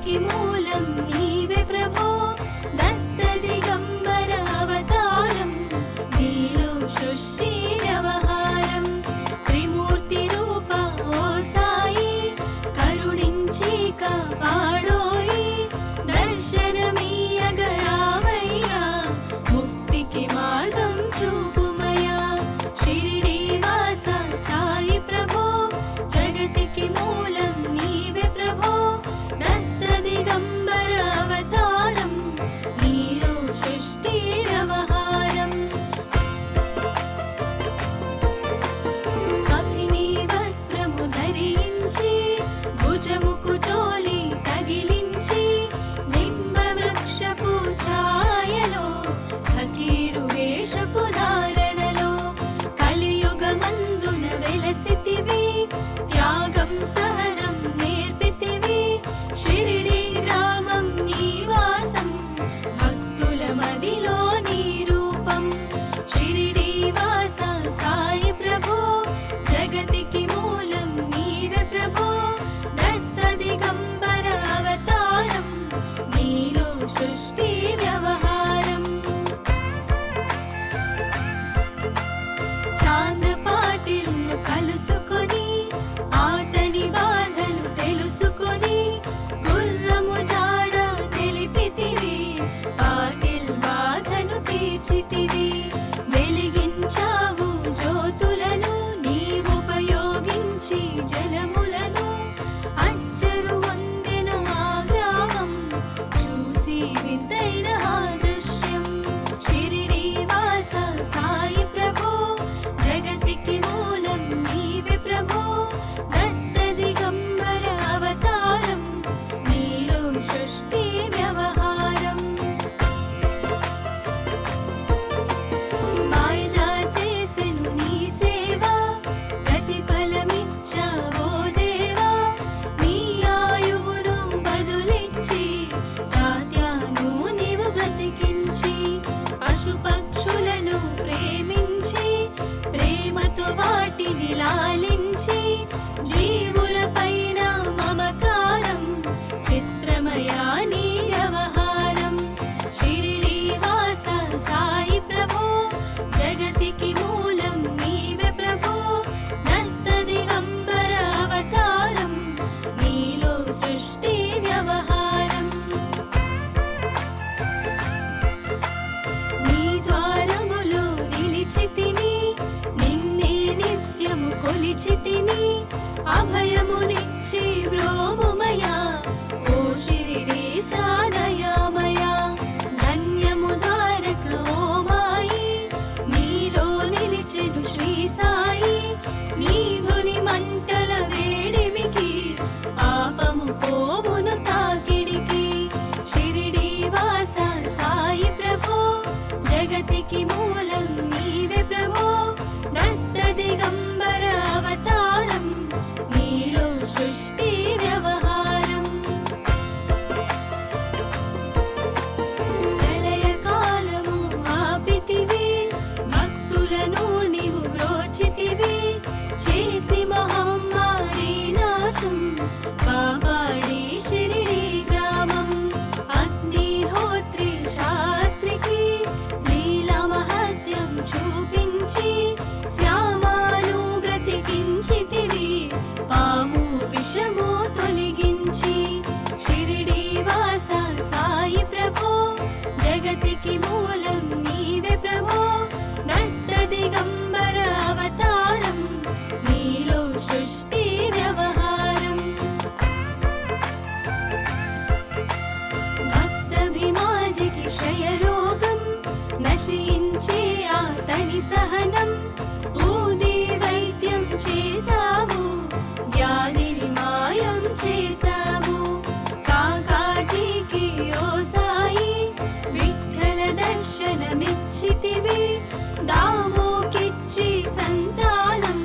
జగతికి మూలం నీవే ప్రభో దత్త దిగంబర అవతారం నీలో సృష్టి వ్యవహారం త్రిమూర్తి రూప ఓ సాయి కరుణించి కాపాడోయి దర్శనమీయగరావయ్యా ముక్తికి మార్గం చూపుమయా షిరిడి వాస సాయి ప్రభో జగతికి మూలం నీవే ప్రభో దత్త దిగంబర అవతారం నీలో సృష్టి వ్యవహారం కపిని వస్త్రము ధరించి భుజముకు జోలి తగిలించి నింబ వృక్షపు ఛాయలో ఫకీరు వేషపు ధారణలో కలియుగమందున వెలసితివి త్యాగం సహనం నేర్పితివి షిరిడి గ్రామం నీవాసం భక్తుల మదిలో నీ రూపం షిరిడి వాస సాయి ప్రభో జగతికి మూలం నీవే ప్రభో దత్త దిగంబర అవతారం నీలో సృష్టి వ్యవహారం చాంద పాటిల్ను కలుసుకొని ఆతని బాధలు తెలుసుకొని గుర్రము జాడ తెలిపితివి పాటిల్ బాధను తీర్చితివి వెలిగించావు జ్యోతులను నీవుపయోగించి జలములను అచ్చరు వందెన ఆ గ్రామం చూసి వింతైన ఆ దృశ్యం షిరిడి వాస సాయి ప్రభో జగతికి మూలం నీవే ప్రభో దత్త దిగంబర అవతారం నీలో సృష్టి వ్యవహారం మాయజా చేసెను నీ సేవ ప్రతిఫలమిచ్చావో దేవా నీ ఆయువును బదులిచ్చి తాత్యాను నీవు బ్రతికించి పశుపక్షులను ప్రేమించి ప్రేమతో వాటిని లాలించి జీవుల పైన మమకారం చిత్రమయా నీ వ్యవహారం షిరిడి వాస సాయి ప్రభో జగతికి మూలం నీవే ప్రభో దత్త దిగంబర అవతారం నీలో సృష్టి వ్యవహారం నీ ద్వారములో నిలిచితిని నిన్నే నిత్యము కొలిచితిని అభయమునిచ్చి బ్రోవుమయా ఓ షిరిడి సాదయామయా ధన్యము ద్వారక ఓ మాయి నీలో నిలిచెను శ్రీ సాయి నీ ధుని మంటల వేడిమికి పాపము పోవును తాకిడికి షిరిడి వాస సాయి ప్రభో జగతికి మూలం నీవే ప్రభో దత్త దిగంబర అవతారం నీలో సృష్టి వ్యవహారం ప్రళయ కాలము ఆపితివి భక్తులను నీవు బ్రోచితివి చేసి మహమ్మారి నాశం కాపాడి షిరిడి గ్రామం అగ్నిహోత్రి శాస్త్రికి లీలా మహత్యం చూపించి శ్యామాను బ్రతికించితివి పాము విషము తొలగించి షిరిడి వాస సాయి ప్రభో జగతికి మూలం నీవే ప్రభో దత్త దిగంబర అవతారం నీలో సృష్టి వ్యవహారం భక్తభిమాజికి క్షయరోగం నశించే ఆతని సహనం ఊది వైద్యం చేసావు వ్యాధిని మాయం చేసావు కాకాజీకి ఓ సాయి విఠల దర్శనమిచ్చితివి దామోకిచ్చి సంతానం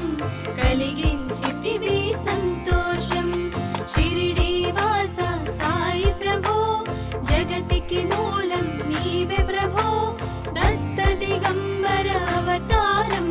కలిగించితివి సంతోషం షిరిడి వాస సాయి ప్రభో జగతికి మూలం నీవే ప్రభో దత్త దిగంబర అవతారం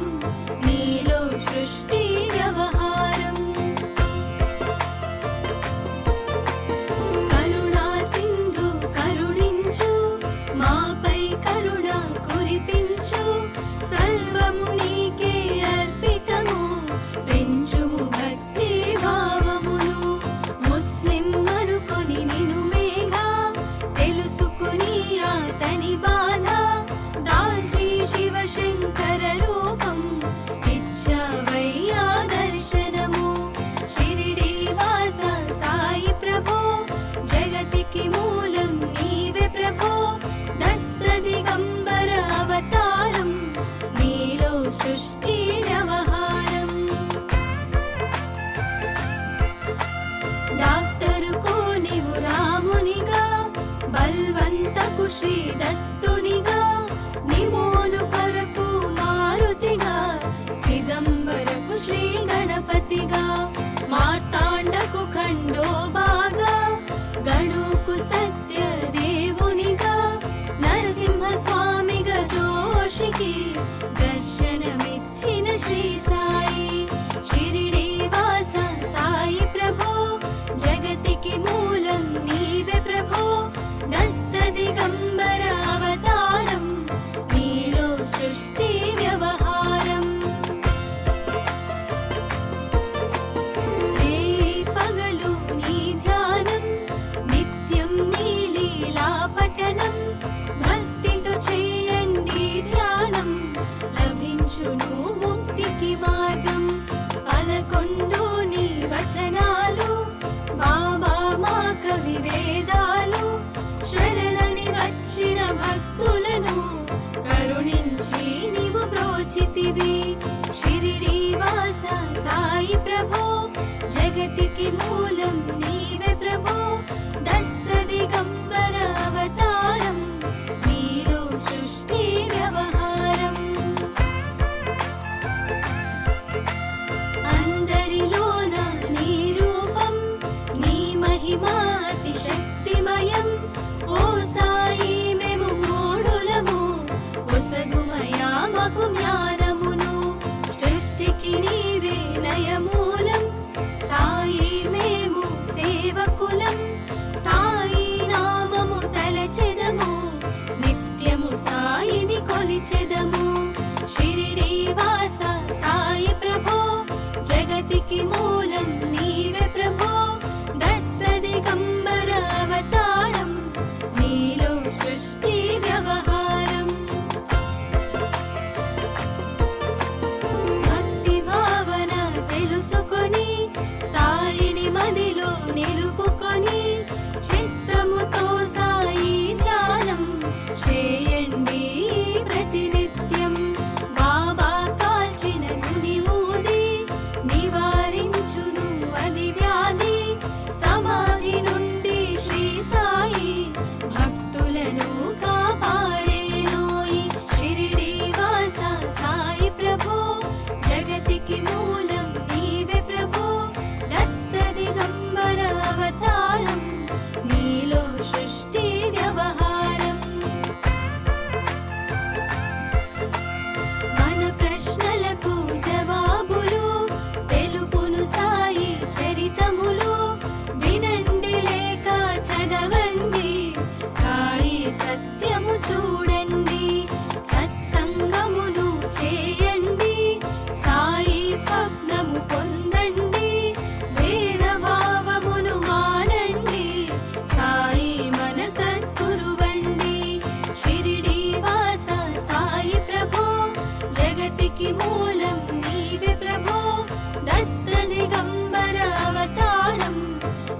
నీవే షిరిడి వాస సాయి ప్రభో జగతికి మూలం నీవే ప్రభో దత్త దిగంబర అవతారం నీలో సృష్టి వ్యవహారం అందరిలోన నీ రూపం నీ మహిమా అతి శక్తిమయం ఓ సాయి మేము మూఢులము ఒసగుమయా మాకు జ్ఞానమును సృష్టికి నీవే లయమూలం సాయి మేము సేవకులం సాయి నామము తలచెదము నిత్యము సాయిని కొలిచెదము షిరిడి వాస సాయి ప్రభో జగతికి మూలం నీవే ప్రభో దత్త దిగంబర అవతారం నీలో సృష్టి వ్యవహారం భక్తి భావన తెలుసుకొని సాయిని మదిలో నిలుపుకొని చిత్తముతో సాయి ధ్యానం చేయండి ప్రతినిత్యం బాబా కాల్చిన గుని ఊది నివారించును అది వ్యాధి సమాధి నుండి శ్రీ సాయి భక్తులను కాపాడేనోయి షిరిడి వాస సాయి ప్రభో జగతికి మూలం నీవే ప్రభో దత్త దిగంబర అవతారం నీలో సృష్టి వ్యవహారం మన ప్రశ్నలకు జవాబులు తెలుపును సాయి చరితములు వినండి లేక చదవండి సాయి సత్యము చూడండి సత్సంగములు చేయండి సాయి స్వప్నము పొందండి వేద భావమును మానండి సాయి మన సద్గురువండి షిరిడి వాస సాయి ప్రభో జగతికి మూలం నీవే ప్రభో దత్త దిగంబర అవతారం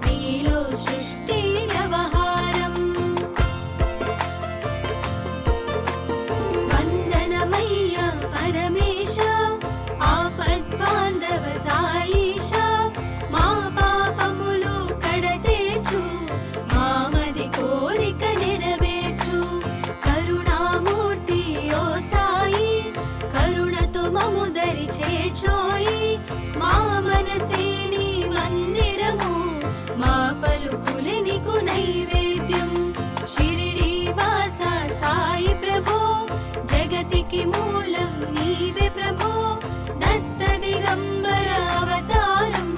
నీలో సృష్టి వ్యవహారం వందనమయ్య పరమేశ ఆపద్బాంధవ సాయిష మా పాపములు కడతేర్చు మామది కోరిక నెరవేర్చు కరుణామూర్తి ఓ సాయి కరుణతో మము దరి చేర్చోయి మా మనసే నీ మందిరము మా పలుకులే నీకు నైవేద్యం షిరిడి వాస సాయి ప్రభో జగతికి మూలం నీవే ప్రభో దత్త దిగంబర అవతారం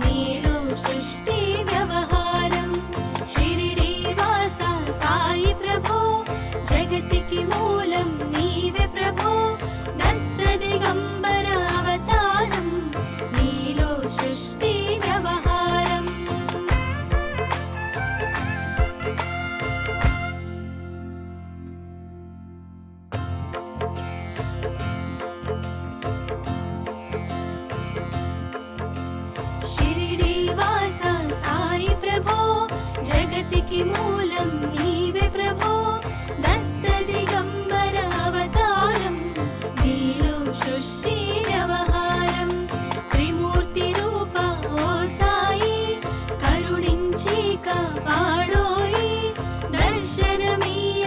నీలో సృష్టి వ్యవహారం షిరిడి వాస సాయి ప్రభో జగతికి మూలం నీవే ప్రభో దత్త దిగంబర అవతారం నీలో సృష్టి వ్యవహారం షిరిడి వాస సాయి ప్రభో జగతికి మూలం నీవే ప్రభో దత్త దిగంబర అవతారం నీలో సృష్టి వ్యవహారం త్రిమూర్తి రూప ఓ సాయి కరుణించి కాపాడోయి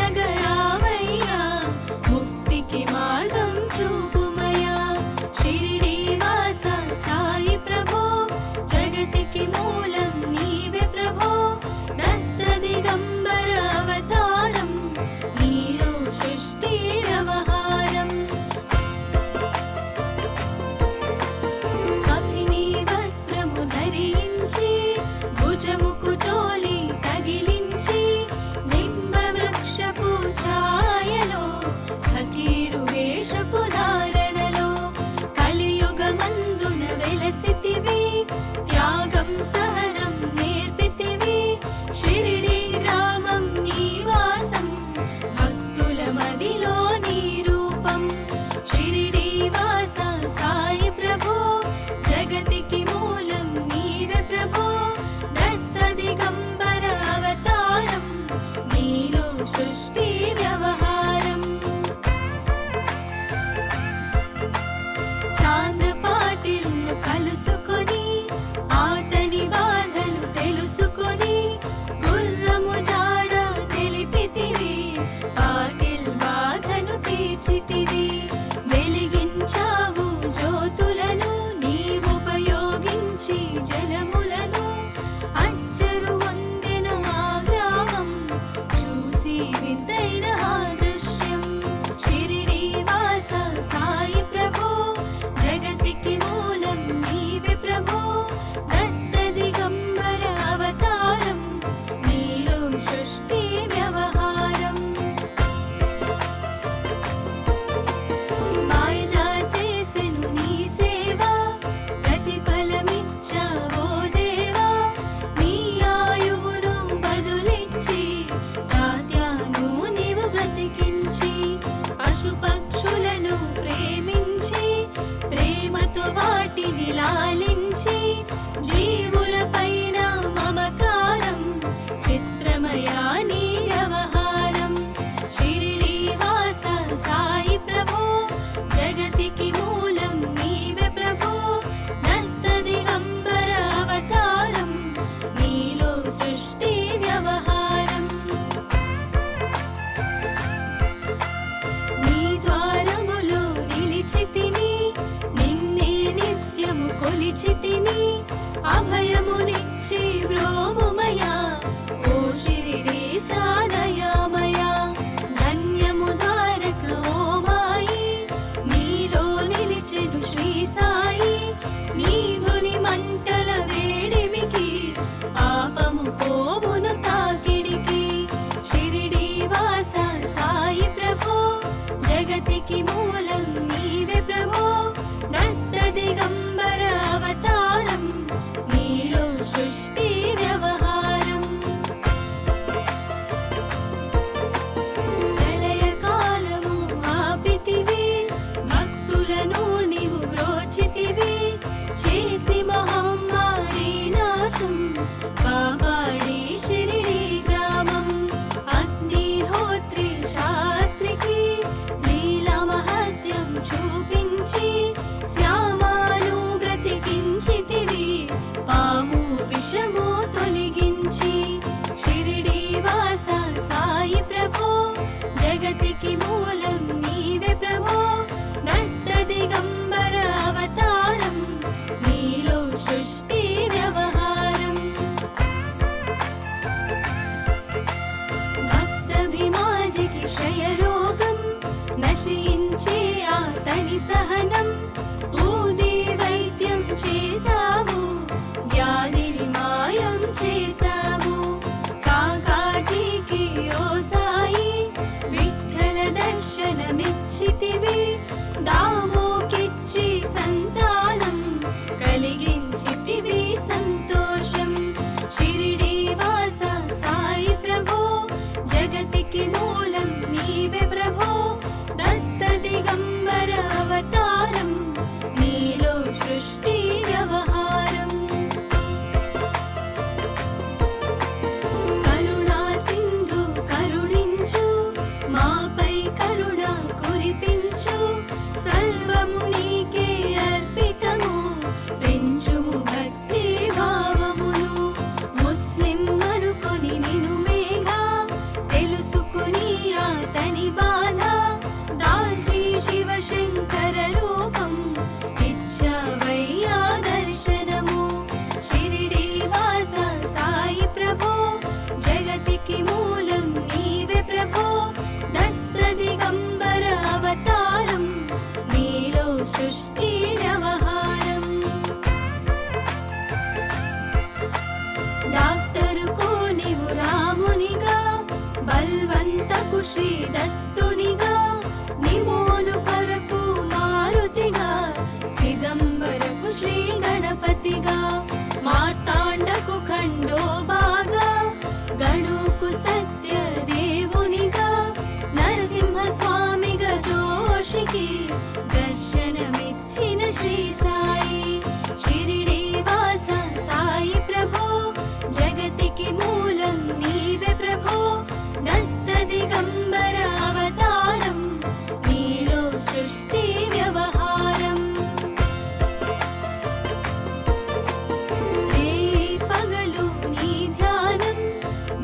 దర్శనమీయగరావయ్యా ముక్తికి మార్గం చూపుమయా షిరిడి వాస సాయి ప్రభో జగతికి మూలం నీవే ప్రభో దత్త దిగంబర జగతికి మూలం నీవే ప్రభో దత్త దిగంబర అవతారం నీలో సృష్టి వ్యవహారం ప్రళయ కాలము ఆపితివి భక్తులను నీవు బ్రోచితివి చేసి మహమ్మారి నాశం కాపాడి షిరిడి గ్రామం అగ్నిహోత్రి శాస్త్రికి లీలా మహత్యం చూపించి శ్యామాను బ్రతికించితివి పాము విషము తొలగించి షిరిడి వాస సాయి ప్రభో జగతికి మూలం నీవే ప్రభో దత్త దిగంబర అవతారం నీలో సృష్టి వ్యవహారం భక్తభిమాజికి క్షయరోగం నశించే అతని సహనం ఊది వైద్యం చేసావు వ్యాధిని మాయం చేసావు కాకాజీకి ఓ సాయి విఠల దర్శనమిచ్చితివి దామోకిచ్చి సంతానం కలిగించితివి సంతోషం షిరిడి వాస సాయి ప్రభో జగతికి మూలం నీవే ప్రభో దత్త దిగంబర అవతారం నీలో సృష్టి వ్యవహారం కరుణా సింధు కరుణించు మాపై కరుణ కురిపించు సర్వము నీకే అర్పితము పెంచుము భక్తి భావమును ముస్లిం అనుకొని నిను మేఘా తెలుసుకుని అతని బాధ దాల్చి శివశంకర రూపం ఇచ్చవయ్యా దర్శనము షిరిడి వాస సాయి ప్రభో జగతికి మూలం నీవే ప్రభో దత్త దిగంబర అవతారం నీలో సృష్టి వ్యవహారం డాక్టరుకు నీవు రామునిగా బల్వంతకు శ్రీ దత్తునిగా నిమోను కొరకు మారుతిగా చిదంబరకు శ్రీ గణపతిగా మార్తాండకు ఖండోబాగా గణుకు సత్య దేవునిగా నరసింహ స్వామిగా జోషికి దర్శనమిచ్చిన శ్రీ సాయి షిరిడి వాస సాయి ప్రభో జగతికి మూలం నీవే ప్రభో దత్త దిగంబర అవతారం నీలో సృష్టి వ్యవహారం రే పగలు నీ ధ్యానం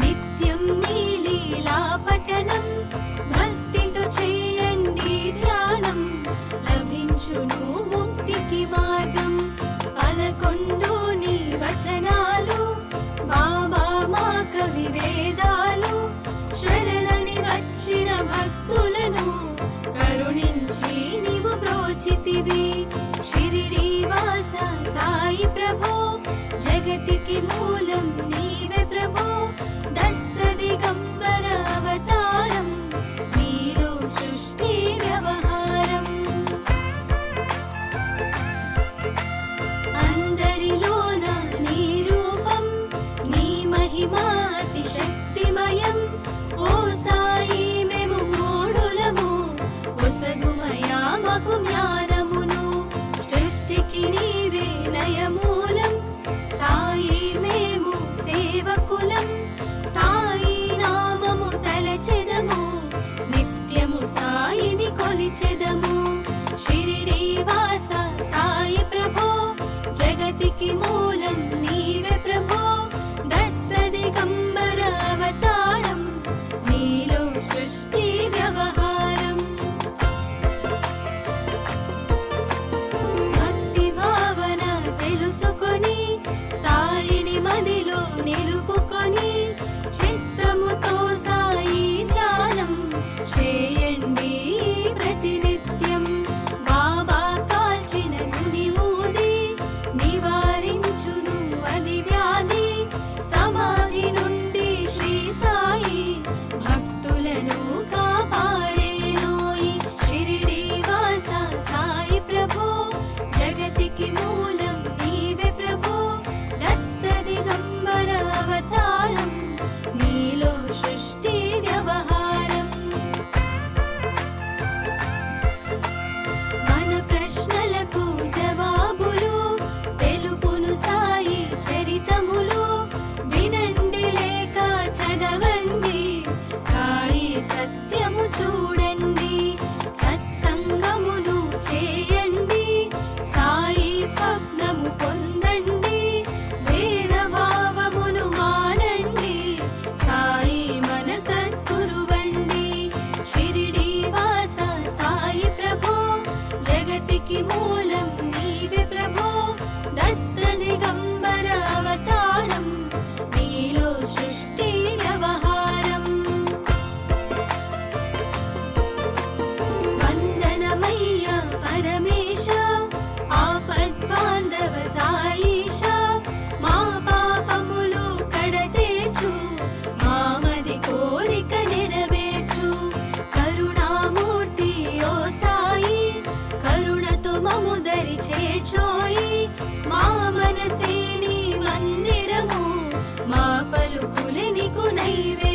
నిత్యం నీ లీలా పఠనం భక్తితో చేయండి ధ్యానం లభించును ముక్తికి మార్గం 11 నీ వచనాలు బాబా మా కవి వేదాలు శరణని వచ్చిన భక్తులను కరుణించి నీవు బ్రోచితివి షిరిడి వాస సాయి ప్రభో జగతికి మూలం నీవే ప్రభో దత్త దిగంబర అవతారం నీలో సృష్టి వ్యవహారం అందరిలోన నీ రూపం నీ మహిమా అతి శక్తిమయం ఓ సాయి మేము మూఢులము ఒసగుమయా మాకు జ్ఞానమును సృష్టికి నీవే నయమూలం సాయి మేము సేవకులం సాయి నామము తలచెదము నిత్యము సాయిని కొలిచెదము షిరిడి వాస సాయి ప్రభో జగతికి మూలం నీవే ప్రభో దత్త దిగంబర అవతారం నీలో సృష్టి వ్యవహారం భక్తి భావన తెలుసుకొని సాయిని మదిలో నిలుపుకొని చిత్తముతో సాయి ధ్యానం చేయండి ప్రతినిత్యం బాబా కాల్చిన గుని ఊది నివారించును అది వ్యాధి సమాధి నుండి శ్రీ సాయి భక్తులను కాపాడే సృష్టికి మూలం నీవే ప్రభో దత్త దిగంబర అవతారం నీలో సృష్టి వ్యవహారం వందనమయ్య పరమేశ ఆపద్బాంధవ సాయిష మా పాపములు కడతేర్చు మామది కోరిక నెరవేర్చు కరుణామూర్తి ఓ సాయి కరుణతో మము దరి చేర్చోయి మా మనసే నీ మందిరము మా పలుకులే నీకు నైవేద్యము